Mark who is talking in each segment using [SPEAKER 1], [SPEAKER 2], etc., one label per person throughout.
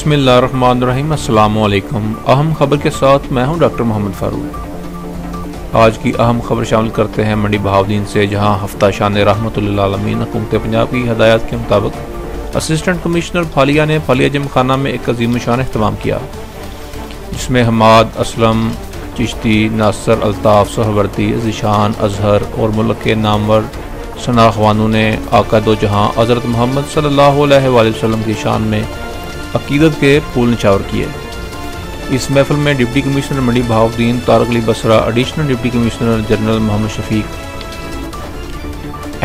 [SPEAKER 1] बिस्मिल्लाहिर्रहमानिर्रहीम। अस्सलाम वालेकुम। अहम खबर के साथ मैं हूं डॉक्टर मोहम्मद फारूक। आज की अहम खबर शामिल करते हैं मंडी बहाउद्दीन से, जहां हफ्ता शान रहमतुल्लाह-उल-आलमीन हुकूमत पंजाब की हदायत के मुताबिक असिस्टेंट कमिश्नर फालिया ने फालिया जिम खाना में एक अजीम शान अहतमाम किया, जिसमें हमाद, असलम, चिश्ती, नासर, अल्ताफ़, सहवर्ती, ज़ीशान, अजहर और मुल्क के नामवर शनाख्वानों ने आका दो जहां हज़रत मोहम्मद सल्लल्लाहु अलैहि वसल्लम की शान में अकीदत के फूल निछावर किए। इस महफिल में deputy commissioner Mandi Bahauddin, Tariq Ali Basra, additional deputy commissioner general Mohammad Shafiq,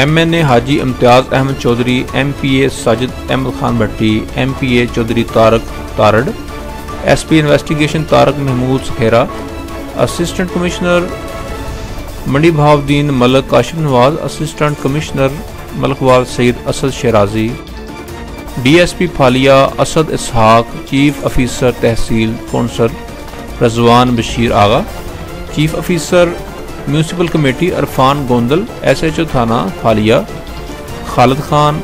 [SPEAKER 1] MNA Haji Imtiaz Ahmad Chaudhry, MPA Sajid Ahmad Khan Bhatti, MPA Chaudhry Tariq Tarar, SP investigation Tariq Mahmood Sakhera, assistant commissioner Mandi Bahauddin Malik Kashif Nawaz, assistant commissioner Malakwal Saeed Asad Shirazi, DSP Phalia Asad Ishaq, chief officer tehsil council Rizwan Bashir Agha, chief officer municipal committee Irfan Gondal, SHO थाना फालिया खालिद खान,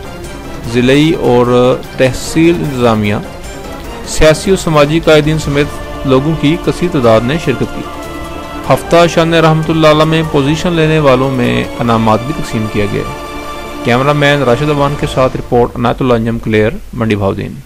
[SPEAKER 1] ज़िलई और तहसील इंतज़ामिया, सियासी और समाजी कायदीन समेत लोगों की कसीर तादाद ने शिरकत की। हफ्ता शान रहमतुल्लाह में पोजीशन लेने वालों में अनामात भी तकसीम किया गया। कैमरामैन राशिद अवान के साथ रिपोर्ट अनायतुल्लाह अंजम क्लियर, मंडी बहाउद्दीन।